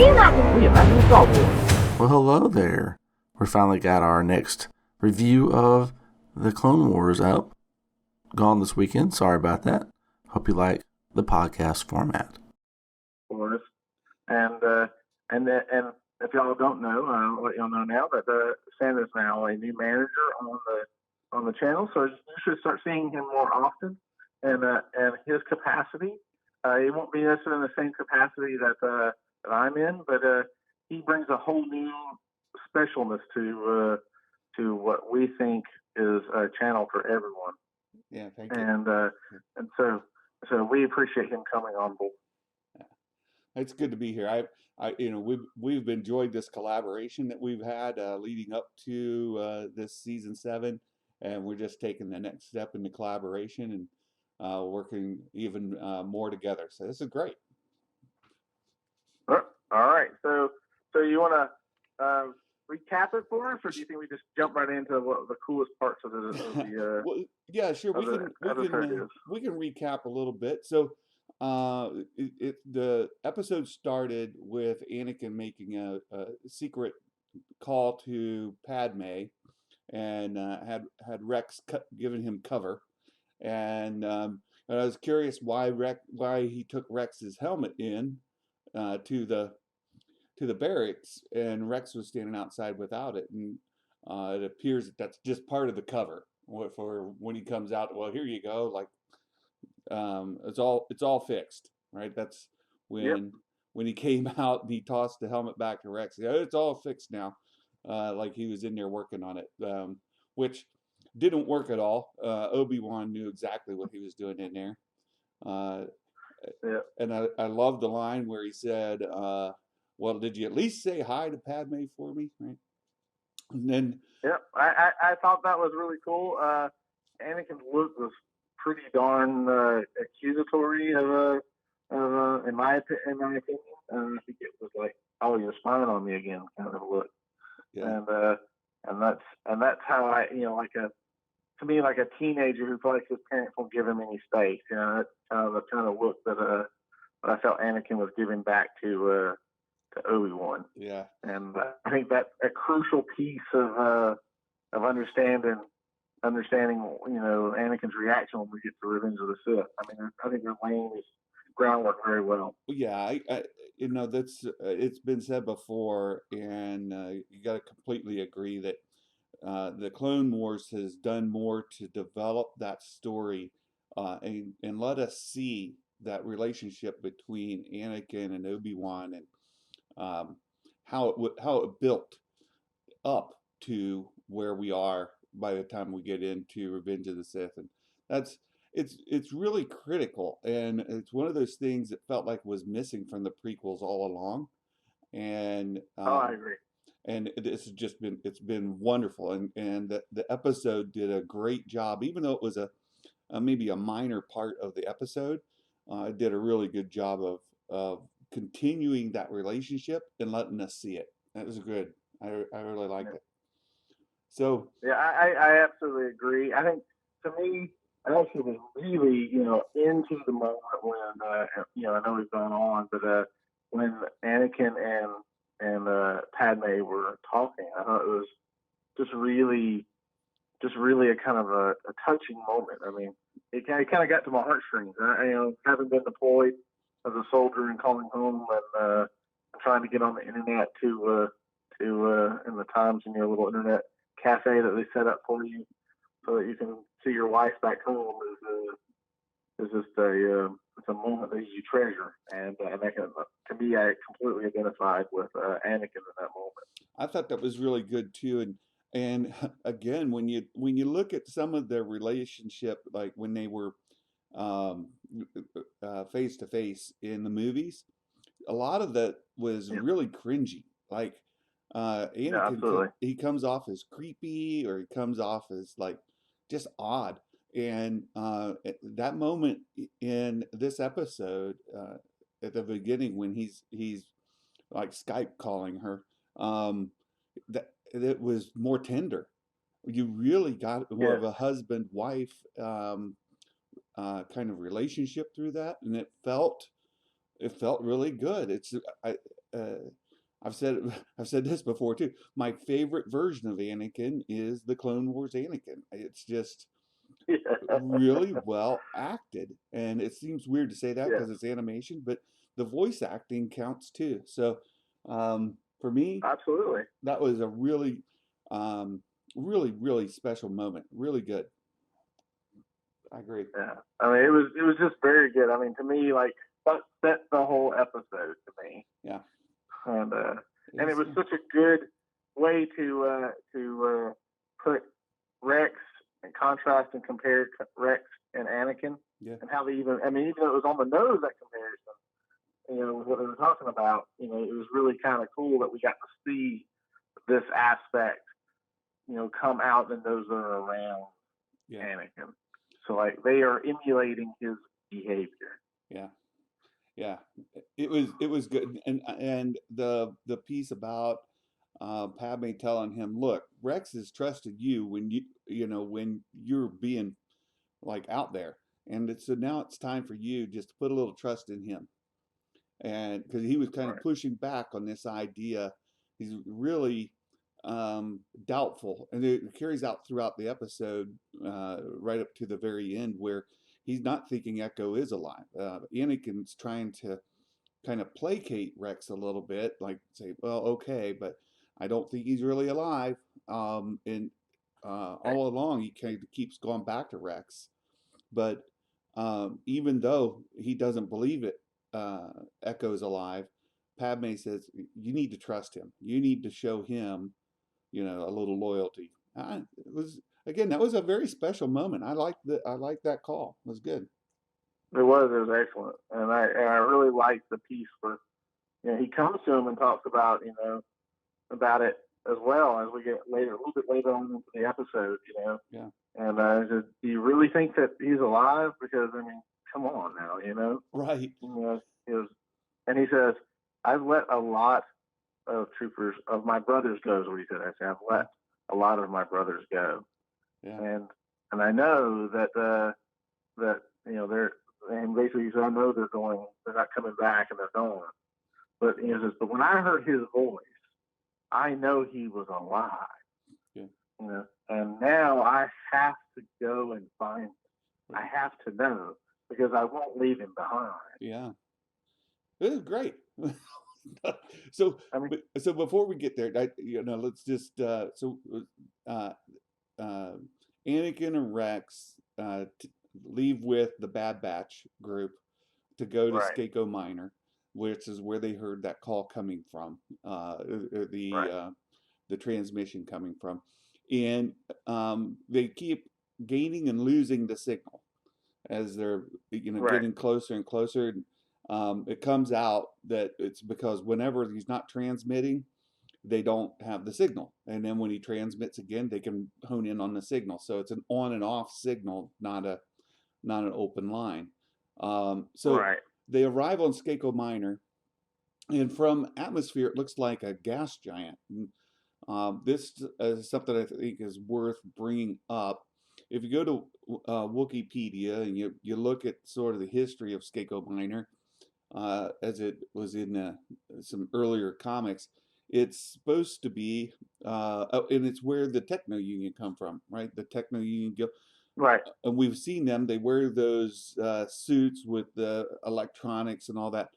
Well, hello there. We finally got our next review of the Clone Wars up. Gone this weekend. Sorry about that. Hope you like the podcast format. For us. And if y'all don't know, I'll let y'all know now that Sam is now a new manager on the channel, so you should start seeing him more often. And his capacity, it won't be necessarily in the same capacity that I'm in, but he brings a whole new specialness to what we think is a channel for everyone. Yeah, thank you. And so we appreciate him coming on board. It's good to be here. We've enjoyed this collaboration that we've had leading up to this season 7, and we're just taking the next step in the collaboration and working even more together. So this is great. All right. So you want to recap it for us, or do you think we just jump right into what the coolest parts of the well, yeah, sure. We can recap a little bit. So the episode started with Anakin making a secret call to Padme, and had Rex given him cover, and I was curious why he took Rex's helmet in to the barracks, and Rex was standing outside without it, and it appears that that's just part of the cover for when he comes out. Well, here you go, like it's all fixed, right? That's when he came out and he tossed the helmet back to Rex. Yeah, it's all fixed now, like he was in there working on it, which didn't work at all. Obi-Wan knew exactly what he was doing in there. And I love the line where he said, well, did you at least say hi to Padme for me? Right. And then. I thought that was really cool. Anakin's look was pretty darn accusatory in my opinion. I think it was like, oh, you're spying on me again kind of a look. Yeah. And that's how to me, like a teenager who feels like his parents won't give him any space. That's the kind of look that I felt Anakin was giving back to Obi-Wan. Yeah. And I think that's a crucial piece of understanding, Anakin's reaction when we get to Revenge of the Sith. I mean, I think they're laying this groundwork very well. Yeah, I that's it's been said before, and you got to completely agree that the Clone Wars has done more to develop that story and let us see that relationship between Anakin and Obi-Wan, and how it built up to where we are by the time we get into Revenge of the Sith. And it's really critical, and it's one of those things that felt like was missing from the prequels all along. And I agree. And it's been wonderful, and the episode did a great job, even though it was maybe a minor part of the episode. It did a really good job of continuing that relationship and letting us see it. That was good. I really liked it. So yeah, I absolutely agree. I think, to me, I actually was really into the moment when I know we've gone on, but when Anakin and Padme were talking, I thought it was just really a kind of a touching moment. I mean, it kind of got to my heartstrings. Having been deployed as a soldier and calling home and trying to get on the internet to in the times in your little internet cafe that they set up for you so that you can see your wife back home is just it's a moment that you treasure, and to me, I completely identified with Anakin in that moment. I thought that was really good too, and again, when you look at some of their relationship, like when they were face to face in the movies, a lot of that was really cringy. Like Anakin, he comes off as creepy, or he comes off as like just odd. And that moment in this episode, at the beginning, when he's like Skype calling her, that it was more tender. You really got more of a husband-wife kind of relationship through that, and it felt really good. I've said I've said this before too. My favorite version of Anakin is the Clone Wars Anakin. It's just really well acted, and it seems weird to say that Yeah, because it's animation, but the voice acting counts too. So for me, absolutely. that was a really, really special moment. Really good. I agree. Yeah, I mean, it was just very good. I mean, to me, like that set the whole episode to me, Yeah. and it It's, was such a good way to put Rex and contrast and compare Rex and Anakin, yeah. and how they even. I mean, even though it was on the nose, that comparison, what they were talking about, it was really kind of cool that we got to see this aspect, come out in those that are around Yeah. Anakin. So like they are emulating his behavior. Yeah. Yeah. It was good, and the piece about Padme telling him, "Look, Rex has trusted you when when you're being like out there, and so now it's time for you just to put a little trust in him." And because he was kind of Right. pushing back on this idea, he's really doubtful, and it carries out throughout the episode, right up to the very end, where he's not thinking Echo is alive. Anakin's trying to kind of placate Rex a little bit, like say, "Well, okay, but I don't think he's really alive." And all along, he kind of keeps going back to Rex, but even though he doesn't believe it, Echo's alive, Padme says, "You need to trust him. You need to show him, a little loyalty." It was again, that was a very special moment. I liked that call. It was good. It was excellent, and I really liked the piece where he comes to him and talks about about it as well as we get later, a little bit later on into the episode, Yeah. and I said, "Do you really think that he's alive? Because I mean, come on now, Right. He was, and he says, I've let a lot of troopers of my brothers go. Is what he said. I said, I've let a lot of my brothers go, Yeah. and I know that they're, and basically he said, I know they're not coming back, and they're gone. But he says, but when I heard his voice, I know he was alive. Yeah. And now I have to go and find him. I have to know because I won't leave him behind." Yeah. It was great. So, I mean, so before we get there, let's just uh, uh, Anakin and Rex leave with the Bad Batch group to go to right, Skako Minor, which is where they heard that call coming from, right, the transmission coming from, and they keep gaining and losing the signal as they're right, getting closer and closer. It comes out that it's because whenever he's not transmitting, they don't have the signal, and then when he transmits again, they can hone in on the signal. So it's an on and off signal, not an open line. So right, they arrive on Skako Minor, and from atmosphere, it looks like a gas giant. And, this is something I think is worth bringing up. If you go to Wikipedia and you look at sort of the history of Skako Minor, as it was in some earlier comics, it's supposed to be, and it's where the Techno Union come from, right? The Techno Union go, right, and we've seen them. They wear those suits with the electronics and all that.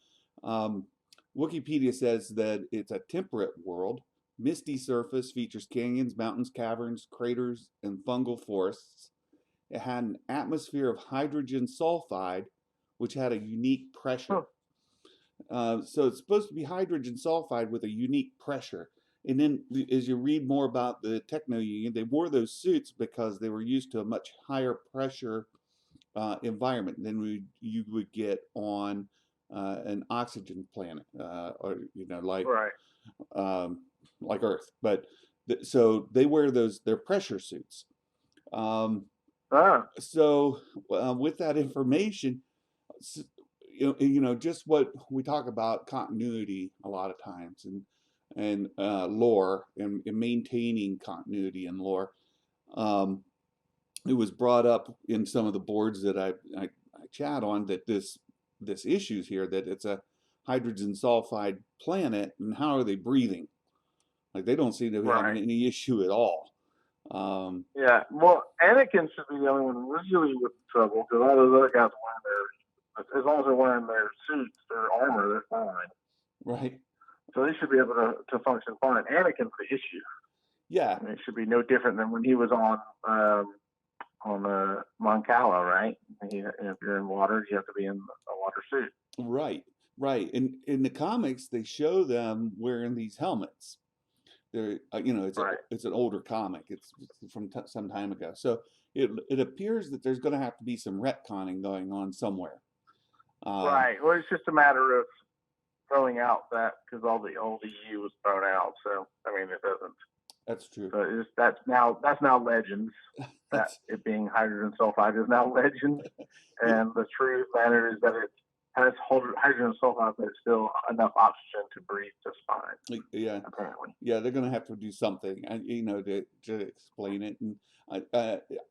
Um, Wikipedia says that it's a temperate world. Misty surface features canyons, mountains, caverns, craters, and fungal forests. It had an atmosphere of hydrogen sulfide, which had a unique pressure. huh, So it's supposed to be hydrogen sulfide with a unique pressure. And then, as you read more about the Techno Union, they wore those suits because they were used to a much higher pressure environment than you would get on an oxygen planet, or right. like Earth. But so they wear their pressure suits. Um, Ah, so with that information, just what we talk about continuity a lot of times, and lore, and maintaining continuity and lore. Um, it was brought up in some of the boards that I chat on, that this issues here, that it's a hydrogen sulfide planet, and how are they breathing? Like they don't seem to be having any issue at all. Yeah, well, Anakin should be the only one really with trouble because all those other guys as long as they're wearing their suits, their armor, they're fine. Right. So they should be able to function fine. Anakin's the issue. Yeah. I mean, it should be no different than when he was on Moncala, right? If you're in water, you have to be in a water suit. Right, right. In the comics, they show them wearing these helmets. They're, it's an older comic. It's from some time ago. So it appears that there's going to have to be some retconning going on somewhere. Right. Well, it's just a matter of throwing out that because all the old EU was thrown out. So I mean, it doesn't. That's true. So that's now legends. That it being hydrogen sulfide is now legend, and the truth matter is that it has hydrogen sulfide, but it's still enough oxygen to breathe just fine. Yeah, apparently. Yeah, they're going to have to do something, to explain it. And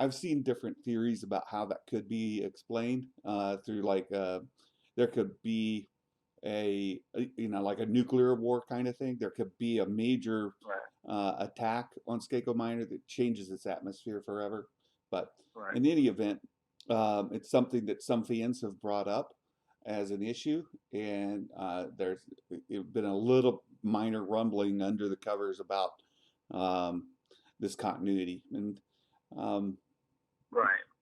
I've seen different theories about how that could be explained through there could be like a nuclear war kind of thing. There could be a major attack on Skako Minor that changes its atmosphere forever. But in any event, it's something that some fans have brought up as an issue, and there's been a little minor rumbling under the covers about this continuity. And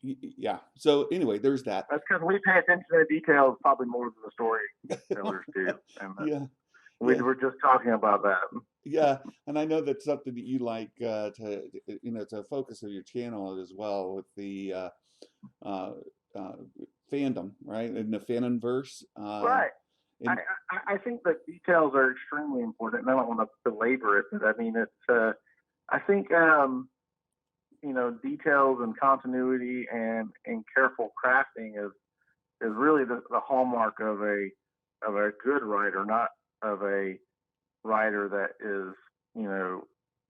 yeah. So anyway, there's that. That's because we pay attention to the details probably more than the storytellers do. And we were just talking about that. Yeah, and I know that's something that you like to it's a focus of your channel as well with the fandom, right? In the Fanonverse. Right. I think that details are extremely important, and I don't want to belabor it, but I mean, it's. I think details and continuity and careful crafting is really the hallmark of a good writer, not of a writer that is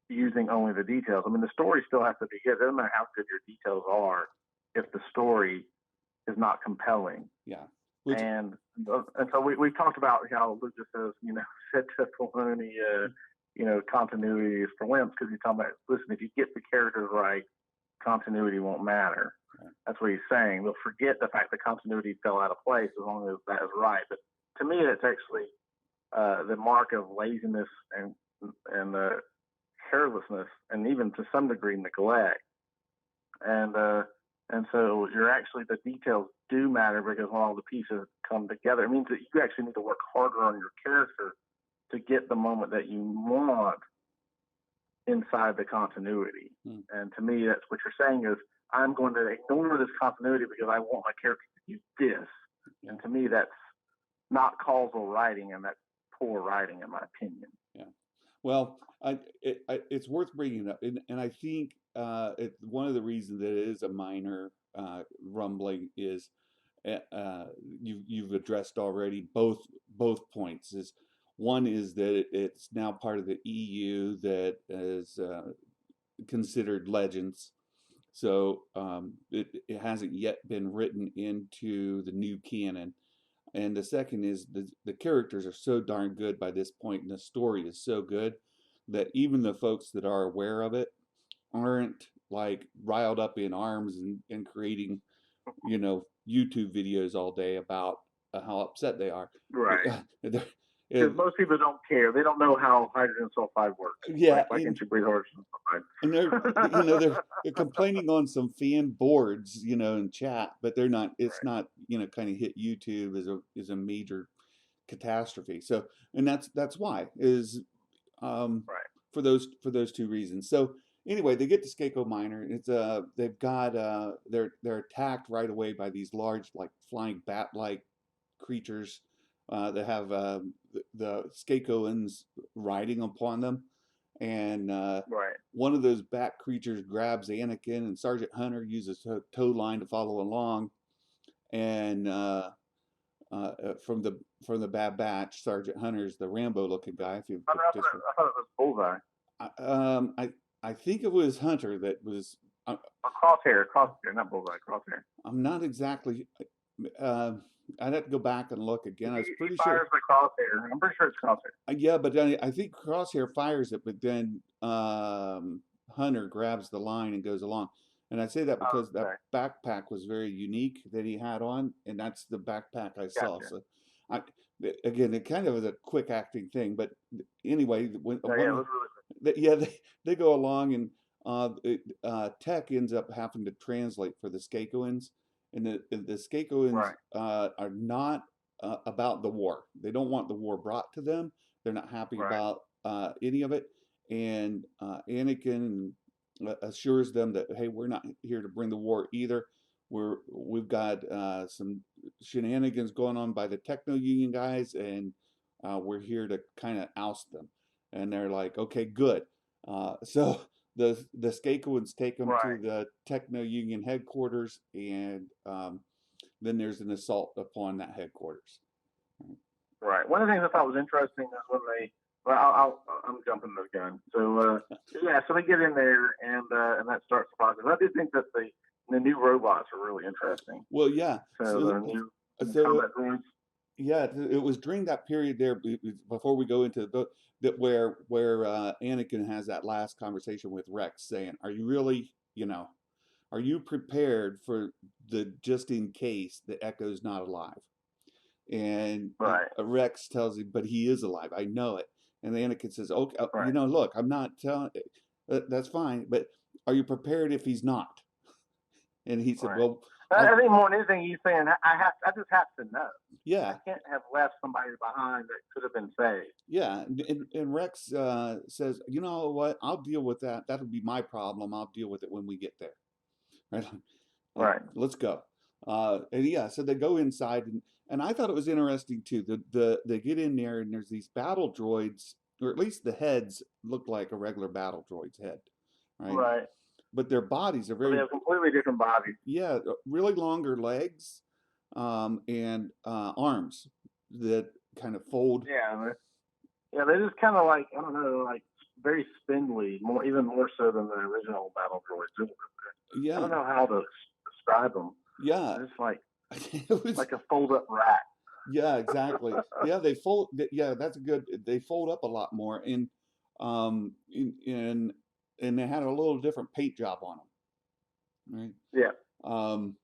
using only the details. I mean, the story still has to be good. It doesn't matter how good your details are if the story is not compelling. Yeah. And so we talked about how Lucas has said to Filoni, continuity is for wimps, because he's talking about, listen, if you get the characters right, continuity won't matter. Right. That's what he's saying. They'll forget the fact that continuity fell out of place as long as that is right. But to me, it's actually the mark of laziness and carelessness, and even to some degree neglect. And so the details do matter, because when all the pieces come together, it means that you actually need to work harder on your character to get the moment that you want inside the continuity. And to me, that's what you're saying is, I'm going to ignore this continuity because I want my character to do this. Yeah. And to me, that's not causal writing, and that's poor writing, in my opinion. Yeah. Well, it's worth bringing up, and I think one of the reasons that it is a minor rumbling is you've addressed already both points. Is one is that it's now part of the EU that is considered legends, so it hasn't yet been written into the new canon. And the second is the characters are so darn good by this point, and the story is so good that even the folks that are aware of it aren't like riled up in arms and creating, YouTube videos all day about how upset they are. Right. Because most people don't care. They don't know how hydrogen sulfide works. Yeah, like intra-breathe hydrogen sulfide. And they're complaining on some fan boards, in chat, but they're not. It's not, kind of hit YouTube as a major catastrophe. So, and that's why is for those two reasons. So anyway, they get to Skako Minor. It's they've got they're attacked right away by these large, like, flying bat-like creatures that have the Skakoans riding upon them, and one of those bat creatures grabs Anakin, and Sergeant Hunter uses a tow line to follow along, and from the Bad Batch, Sergeant Hunter's the Rambo-looking guy. I thought it was Bullseye. I think it was Hunter that was Crosshair, not Bullseye, Crosshair. I'm not exactly. I'd have to go back and look again. I was He pretty sure. fires the crosshair. I'm pretty sure it's crosshair. Yeah, but then I think Crosshair fires it, but then Hunter grabs the line and goes along. And I say that Oh, because that okay. backpack was very unique that he had on, and that's the backpack I saw. Gotcha. So, I again, it kind of was a quick acting thing, but anyway, So, yeah, it was really yeah, they go along, and Tech ends up having to translate for the Skakoans, and the Skakoans right. are not about the war. They don't want the war brought to them. They're not happy Right. about any of it. And Anakin assures them that, hey, we're not here to bring the war either. We've got some shenanigans going on by the Techno Union guys, and we're here to kind of oust them. And they're like, okay, good. So the Skakoans take them to Right. the Techno Union headquarters, and then there's an assault upon that headquarters. Right. One of the things I thought was interesting is when they. Well, I'm jumping the gun. So yeah, so they get in there and that starts the process. I do think that the new robots are really interesting. Well, yeah. So the new So combat droids. yeah, it was during that period there before we go into the book that where Anakin has that last conversation with Rex, saying, "Are you really, are you prepared for the just in case the Echo's not alive?" And Right. Rex tells him, "But he is alive. I know it." And Anakin says, "Okay, Right. look, I'm not telling. That's fine, but are you prepared if he's not?" And he said, Right. "Well, I think more than anything, he's saying I just have to know. yeah, I can't have left somebody behind that could have been saved." yeah." And Rex says, "You know what? I'll deal with that. That'll be my problem. I'll deal with it when we get there." Right? Like, Right. let's go. And yeah, so they go inside, and I thought it was interesting too. They get in there, and there's these battle droids, or at least the heads look like a regular battle droid's head, right? Right. But their bodies are So they very, have completely different bodies. yeah, really longer legs, and arms that kind of fold. Yeah. Yeah, they're just kind of like, I don't know, like very spindly, even more so than the original battle droids. I Yeah, don't know how to describe them. yeah. They're just like It was, a fold-up rack. yeah, exactly. Yeah, they fold. Yeah, that's a good. They fold up a lot more, and and they had a little different paint job on them, right? Yeah, Um,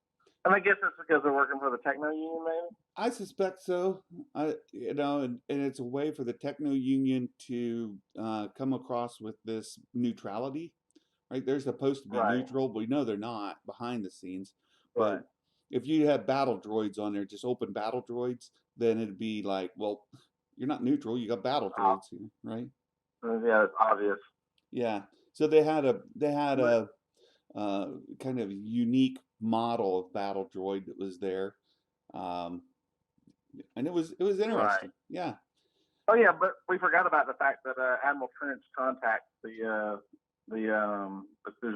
and I guess it's because they're working for the Techno Union, maybe. I suspect so. And it's a way for the Techno Union to come across with this neutrality, right? They're supposed to be Right, neutral, but we know they're not behind the scenes. right. But if you have battle droids on there, just open battle droids, then it'd be like, well, you're not neutral. You got battle droids here, right? Yeah, it's obvious. Yeah. So they had a But, kind of unique model of battle droid that was there, um, and it was right. interesting. Yeah. Oh yeah, but we forgot about the fact that Admiral Trench contacts there's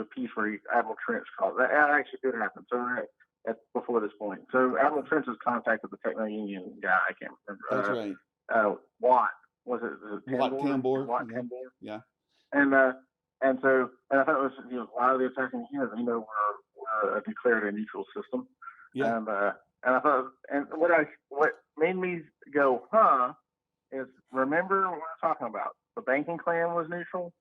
a piece where Admiral Trench calls that actually did happen. So before this point, so Admiral Trench has contacted the Techno Union guy. I can't That's remember. right. Watt was it? Watt Tambor. Watt Yeah. Tambor. Yeah. And I thought it was why are they attacking here? We're declared a neutral system. Yeah. And I thought what made me go is remember what we're talking about. The banking clan was neutral.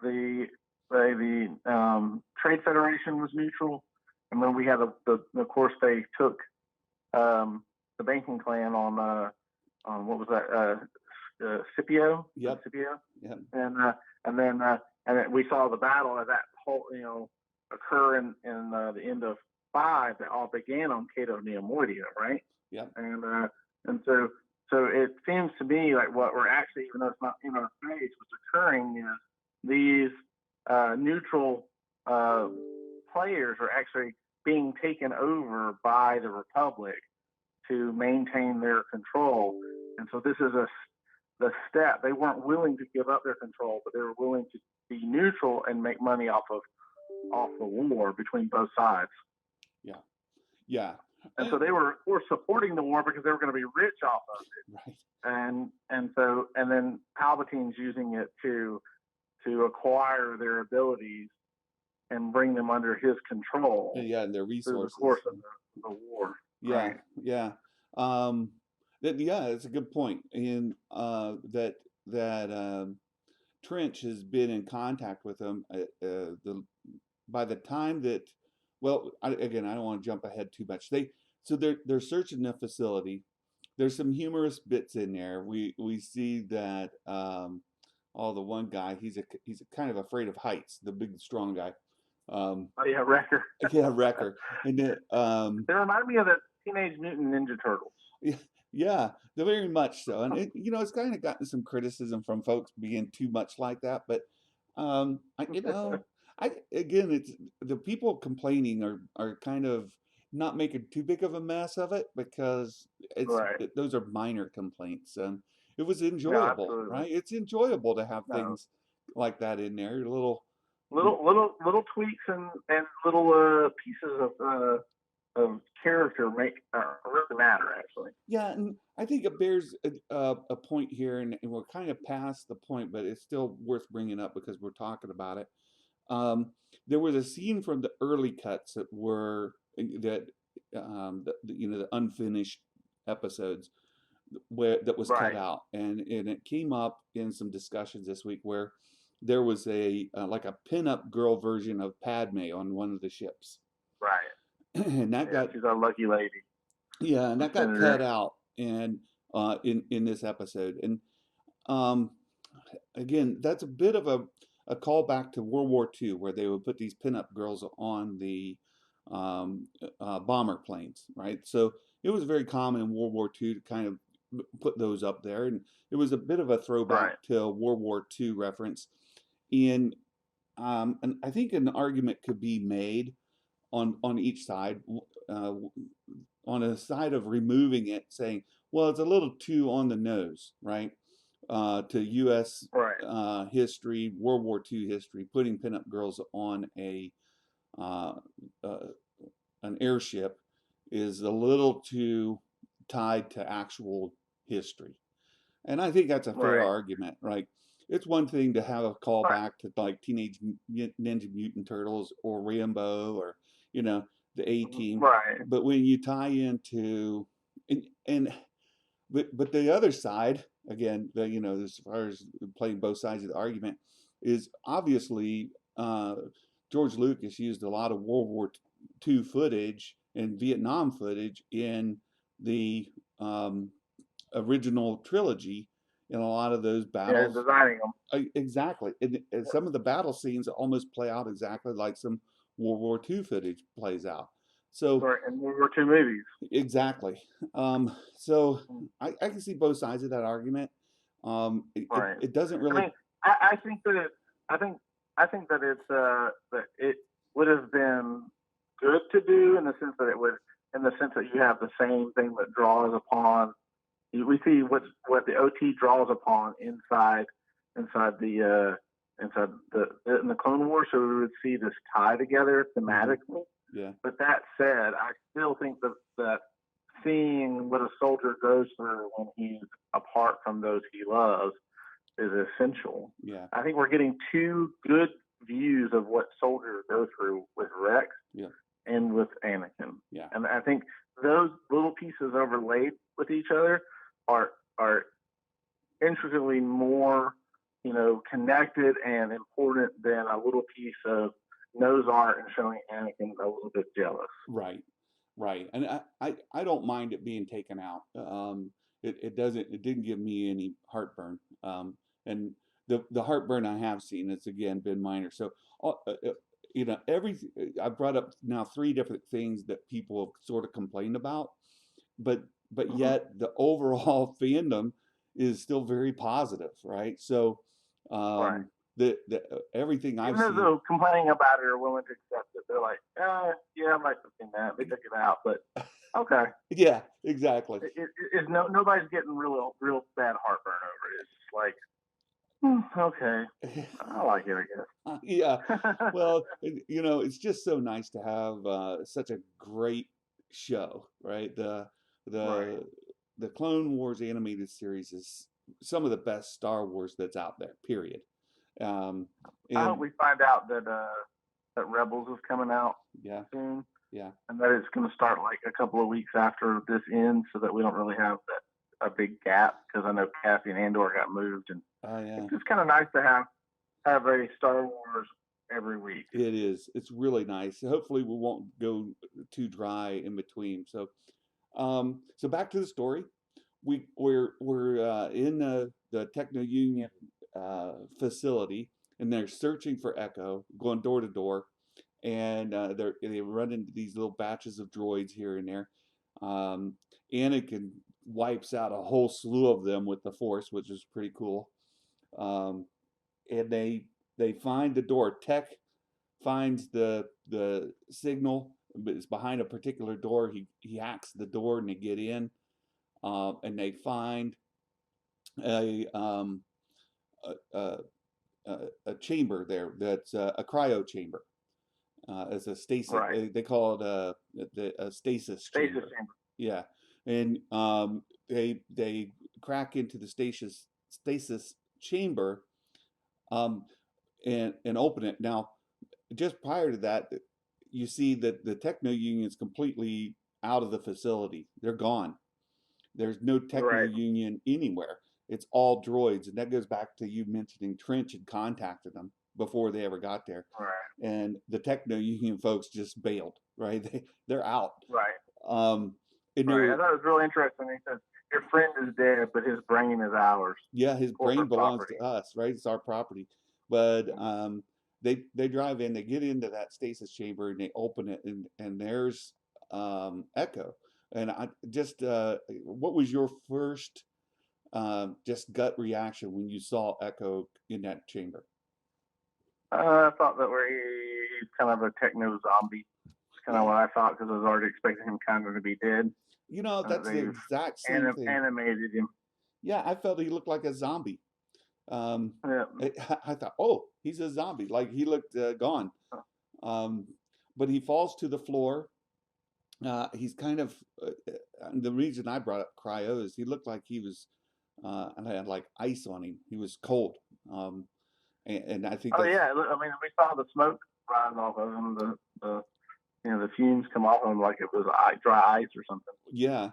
The Trade Federation was neutral, and then we had of course they took the banking clan on what was that Scipio? Yep. Scipio. Yep. And then we saw the battle of that whole occur in the end of 5 that all began on Cato Neomoidia, right? Yep. And so it seems to me like what we're actually, even though it's not in our face, what's occurring is these neutral players are actually being taken over by the Republic to maintain their control. And so this is the step. They weren't willing to give up their control, but they were willing to be neutral and make money off the war between both sides. Yeah. Yeah. And so they were, of course, supporting the war because they were going to be rich off of it. Right. And then Palpatine's using it to acquire their abilities and bring them under his control. Yeah, and their resources. Through the course of the war. Yeah. Right? Yeah. Yeah, it's a good point. And that Trench has been in contact with them. By the time that, well, again, I don't want to jump ahead too much. They're searching the facility. There's some humorous bits in there. We see that the one guy, he's kind of afraid of heights. The big strong guy. Oh yeah, Wrecker. Yeah, Wrecker. And They remind me of the Teenage Mutant Ninja Turtles. yeah, very much so. And it's kind of gotten some criticism from folks being too much like that. But again, it's the people complaining are kind of not making too big of a mess of it because Right. those are minor complaints, and it was No, enjoyable, absolutely. right? It's enjoyable to have No. things like that in there, little tweaks and little pieces of character make really matter, actually. Yeah, and I think it bears a point here, and we're kind of past the point, but it's still worth bringing up because we're talking about it. There was a scene from the early cuts the unfinished episodes that was cut Right. out, and it came up in some discussions this week where there was a like a pinup girl version of Padme on one of the ships, Right. and She's our lucky lady. yeah, and that got Senator. cut out and in this episode. And um, again, that's a bit of a callback to World War II, where they would put these pinup girls on the bomber planes, right? So it was very common in World War II to kind of put those up there, and it was a bit of a throwback Right. to a World War II reference. And I think an argument could be made on each side. On a side of removing it, saying, well, it's a little too on the nose, right? To U.S. Right. History, World War II history, putting pinup girls on uh, uh, an airship is a little too tied to actual history. And I think that's a fair Right. argument, right? It's one thing to have a call Right. back to like Teenage Ninja Mutant Turtles or Rambo or, you know, the A-Team. Right. But when you tie into, and but the other side, again, as far as playing both sides of the argument, is obviously George Lucas used a lot of World War II footage and Vietnam footage in the original trilogy in a lot of those Yeah, battles. designing them. Exactly. And some of the battle scenes almost play out exactly like some World War II footage plays out. So Right, and World War II movies. exactly. So I can see both sides of that argument. Right. It doesn't really. I mean, I think that I think that it's that it would have been good to do in the sense that you have the same thing that draws upon. We see what the OT draws upon inside the in the Clone Wars, so we would see this tie together thematically. Yeah. But that said, I still think that seeing what a soldier goes through when he's apart from those he loves is essential. Yeah. I think we're getting two good views of what soldiers go through with Rex and with Anakin. Yeah. And I think those little pieces overlaid with each other are intricately more, connected and important than a little piece of nose art and showing Anakin a little bit jealous. Right. And I don't mind it being taken out. It didn't give me any heartburn. And the heartburn I have seen, it's again been minor. So, I brought up now 3 different things that people have sort of complained about, but yet the overall fandom is still very positive, right? So, Right. the everything I've Even seen. though complaining about it are willing to accept it, they're like, yeah, I might have seen that. They took it out, but okay. Yeah, exactly. Nobody's getting real bad heartburn over it. It's just like, okay, I like it, I guess. Yeah. Well, it's just so nice to have such a great show, right? Right. The Clone Wars animated series is some of the best Star Wars that's out there, period. I hope we find out that Rebels is coming out yeah. soon. Yeah. and that it's going to start like a couple of weeks after this ends, so that we don't really have a big gap. Because I know Kathy and Andor got moved, and Oh yeah. it's just kind of nice to have a Star Wars every week. It is. It's really nice. Hopefully, we won't go too dry in between. So back to the story. We're in the Techno Union facility, and they're searching for Echo, going door to door, and they run into these little batches of droids here and there. Um, Anakin wipes out a whole slew of them with the Force, which is pretty cool. Um, and they find the door. Tech finds the signal, but it's behind a particular door. He hacks the door and they get in, and they find a um, a, a, a chamber there that's a cryo chamber. As a stasis, Right. they call it a stasis chamber. Chamber. Yeah, and they crack into the stasis chamber, um, and open it. Now, just prior to that, you see that the Techno Union is completely out of the facility. They're gone. There's no Techno Right. Union anywhere. It's all droids, and that goes back to you mentioning Trench had contacted them before they ever got there, Right. and the Techno Union folks just bailed. Right? They're out. Right. Um, and there Right. I were, thought it was really interesting. He said, "Your friend is dead, but his brain is ours. yeah, his brain Corporate belongs property." to us, right? It's our property. But they drive in, they get into that stasis chamber, and they open it, and there's Echo. And I just, what was your first just gut reaction when you saw Echo in that chamber? I thought that he's kind of a techno zombie. It's kind of what I thought, because I was already expecting him kind of to be dead. You know, that's the They've exact same thing. animated him. Yeah, I felt he looked like a zombie. Um, Yeah. I thought, oh, he's a zombie. Like he looked gone. Um, but he falls to the floor. He's kind of the reason I brought up cryo is he looked like he was and had like ice on him. He was cold, and I think Oh that's yeah. I mean, we saw the smoke rise off of him. The the fumes come off of him like it was dry ice or something. yeah.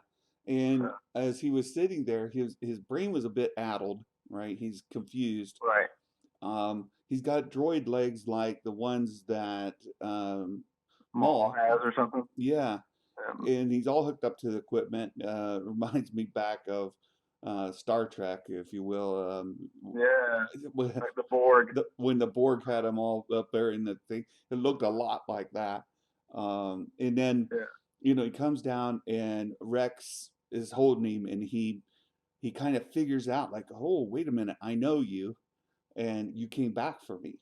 And So, as he was sitting there, his brain was a bit addled. Right, he's confused. right. He's got droid legs like the ones that Maul Maul. has or something. Yeah, Um, and he's all hooked up to the equipment. Reminds me back of Star Trek, if you will. yeah. When Like the Borg. when the Borg had them all up there in the thing, it looked a lot like that. And then, Yeah. he comes down and Rex is holding him, and he kind of figures out like, oh, wait a minute, I know you, and you came back for me.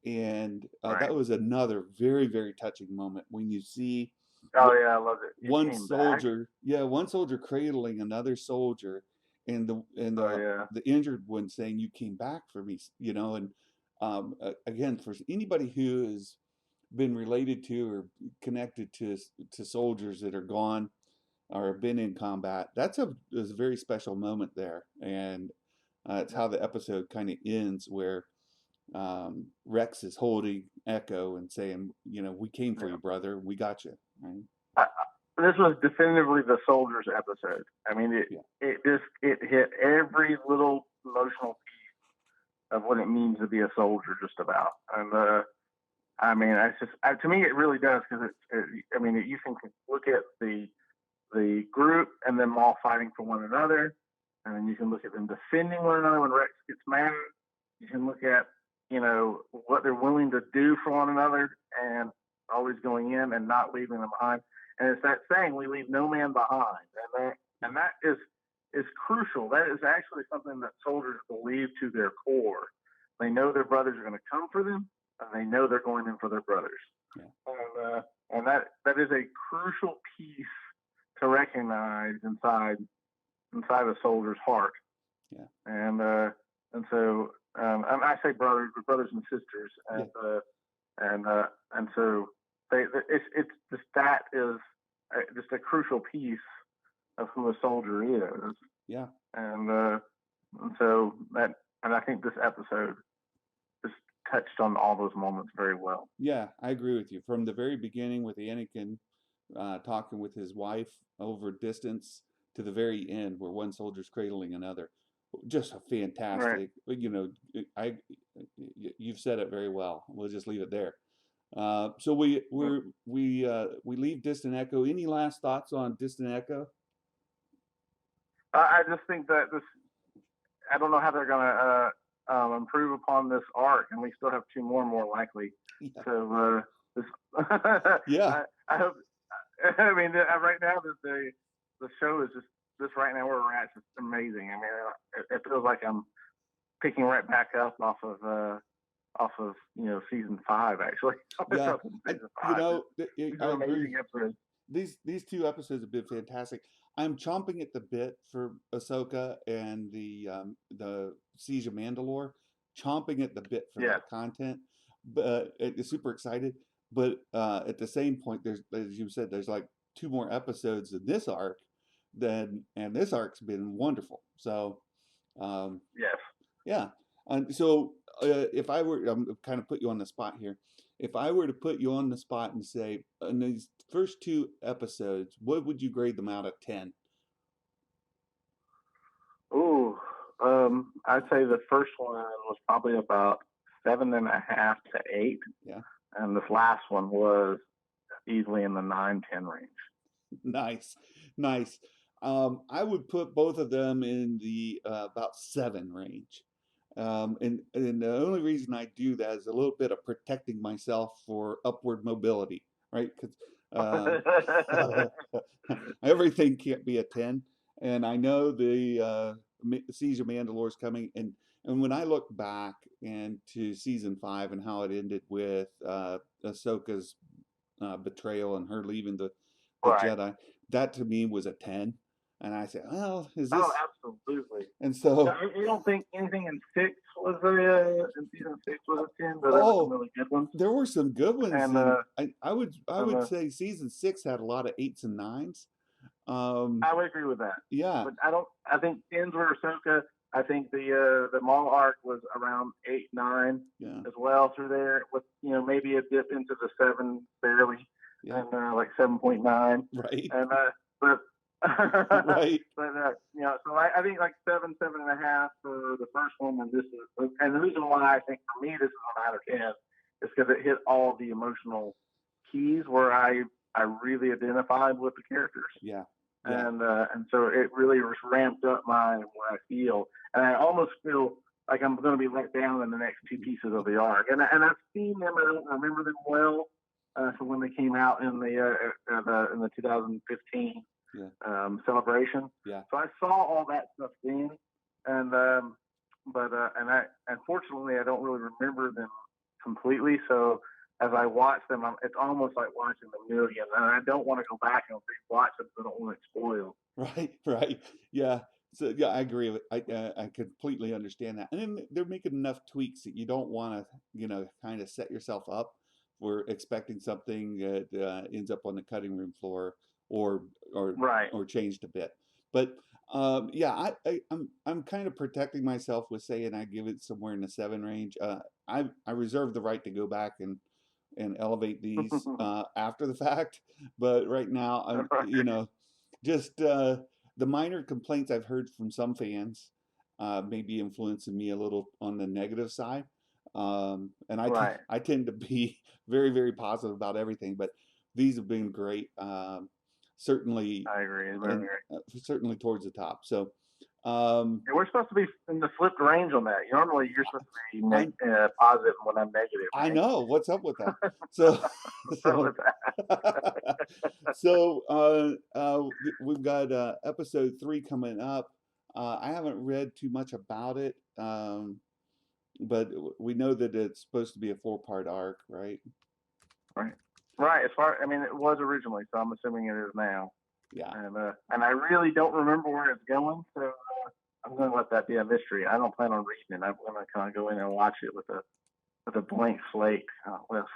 And Right. that was another very, very touching moment when you see Oh yeah, I love it. You one came back. soldier, yeah, one soldier cradling another soldier, and Oh yeah. the injured one saying, "You came back for me," and again, for anybody who has been related to or connected to soldiers that are gone or have been in combat, is a very special moment there, and it's how the episode kind of ends, where Rex is holding Echo and saying, "We came for Yeah. you, brother. We got you." Right? This was definitively the soldiers episode. I mean, it hit every little emotional piece of what it means to be a soldier, just about. And I mean, to me, it really does, because I mean, you can look at the group and them all fighting for one another, and then you can look at them defending one another when Rex gets mad. You can look at what they're willing to do for one another, and always going in and not leaving them behind. And it's that saying, "We leave no man behind," and that is crucial. That is actually something that soldiers believe to their core. They know their brothers are going to come for them, and they know they're going in for their brothers. Yeah. And that is a crucial piece to recognize inside a soldier's heart. Yeah. And so and I say brothers, but brothers and sisters, and so it's just, that is just a crucial piece of who a soldier is. Yeah. And so that, and I think this episode just touched on all those moments very well. Yeah, I agree with you. From the very beginning with Anakin talking with his wife over distance to the very end where one soldier's cradling another, just a Right. fantastic. I you've said it very well. We'll just leave it there. So we leave Distant Echo. Any last thoughts on Distant Echo? I just think that I don't know how they're going to improve upon this arc, and we still have two more likely. Yeah. So this, Yeah. I hope. I mean, right now the show is just right now where we're at. It's just amazing. I mean, it feels like I'm picking right back up off of season 5 actually. Yeah. Season You 5. know, These I are agree. amazing episodes. These 2 episodes have been fantastic. I'm chomping at the bit for Ahsoka and the Siege of Mandalore, chomping at the bit for Yeah. that content, but super excited. But at the same point, there's, as you said, there's like 2 more episodes in this arc, and this arc's been wonderful. So Yes. yeah, and so if I were, I'm kind of put you on the spot here. If I were to put you on the spot and say, in these first 2 episodes, what would you grade them out of 10? Ooh, I'd say the first one was probably about 7.5 to 8, Yeah, and this last one was easily in the 9-10 range. nice, nice. I would put both of them in the about 7 range. And the only reason I do that is a little bit of protecting myself for upward mobility, right? Because everything can't be a 10. And I know the Siege of Mandalore is coming. And when I look back into season 5 and how it ended with Ahsoka's betrayal and her leaving the Right. Jedi, that to me was a 10. And I said, well, is Oh, this? absolutely. And so, You don't think anything in 6 was in season 6 was a 10, but there were some oh, really good ones. there were some good ones, And and I would say season 6 had a lot of 8s and 9s. I would agree with that. Yeah, But I think ends with Ahsoka. I think the Maul arc was around 8, 9 yeah, as well through there, with maybe a dip into the 7 barely, yeah, and like 7.9, right, and but right, so I think like 7.5 for the first one, and the reason why I think for me this is a 9 or 10 is because it hit all the emotional keys where I really identified with the characters. yeah, yeah, And so it really ramped up where I feel, and I almost feel like I'm going to be let down in the next 2 pieces of the arc. And I've seen them, I don't remember them well, from when they came out in the 2015 yeah, celebration. yeah, So I saw all that stuff then, and and I unfortunately I don't really remember them completely. So as I watch them, it's almost like watching them new again, and I don't want to go back and rewatch them because I don't want to spoil. right, right, yeah. So yeah, I agree with. I completely understand that, and then they're making enough tweaks that you don't want to, kind of set yourself up for expecting something that ends up on the cutting room floor or Right. or changed a bit. But yeah, I'm kind of protecting myself with saying I give it somewhere in the 7 range. I reserve the right to go back and elevate these after the fact, but right now I'm just the minor complaints I've heard from some fans may be influencing me a little on the negative side. And Right. I tend to be very, very positive about everything, but these have been great. Certainly, I agree. and certainly towards the top. So, We're supposed to be in the flipped range on that. Normally, you're supposed to be positive when I'm negative. I Right? know what's up with that. So, so, we've got episode 3 coming up. I haven't read too much about it, but we know that it's supposed to be a 4-part arc, right? Right. Right. It was originally, so I'm assuming it is now. Yeah. And I really don't remember where it's going, so I'm going to let that be a mystery. I don't plan on reading it. I'm going to kind of go in and watch it with a blank slate,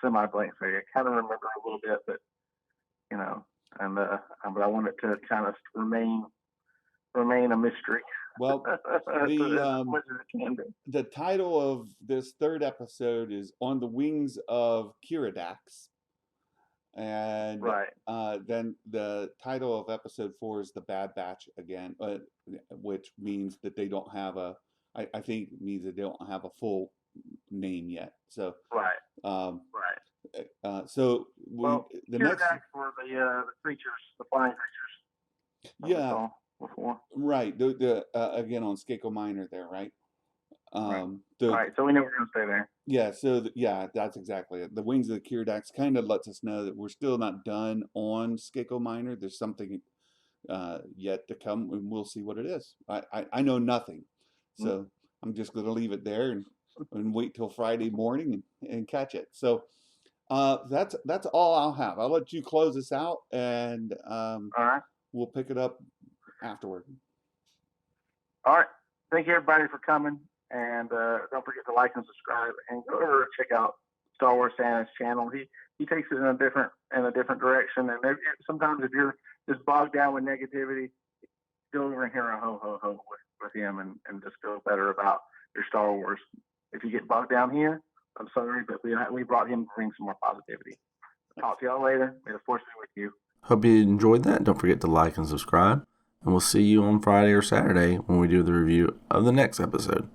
semi-blank slate. I kind of remember a little bit, but but I want it to kind of remain a mystery. Well, as much as it can be. the title of this third episode is On the Wings of Kiridax. And Right. then the title of episode 4 is The Bad Batch again, which means that they don't have I think it means that they don't have a full name yet. So, Right. Right. So the next were the creatures, the flying creatures. Yeah, Before. right. The again on Skako Minor there, right? Right. Right. So we know we're going to stay there. Yeah. So that's exactly it. The Wings of the Kiridax kind of lets us know that we're still not done on Skako Minor. There's something yet to come, and we'll see what it is. I know nothing, so I'm just going to leave it there and wait till Friday morning and catch it. So that's all I'll have. I'll let you close this out, and all right, we'll pick it up afterward. All right. Thank you everybody for coming, and don't forget to like and subscribe, and go over and check out Star Wars Santa's channel. He takes it in a different direction, and sometimes if you're just bogged down with negativity, go over and hear a ho ho ho with him, and just feel better about your Star Wars. If you get bogged down here, I'm sorry, but we brought him to bring some more positivity. Talk to y'all later. May the force be with you. Hope you enjoyed that. Don't forget to like and subscribe. And we'll see you on Friday or Saturday when we do the review of the next episode.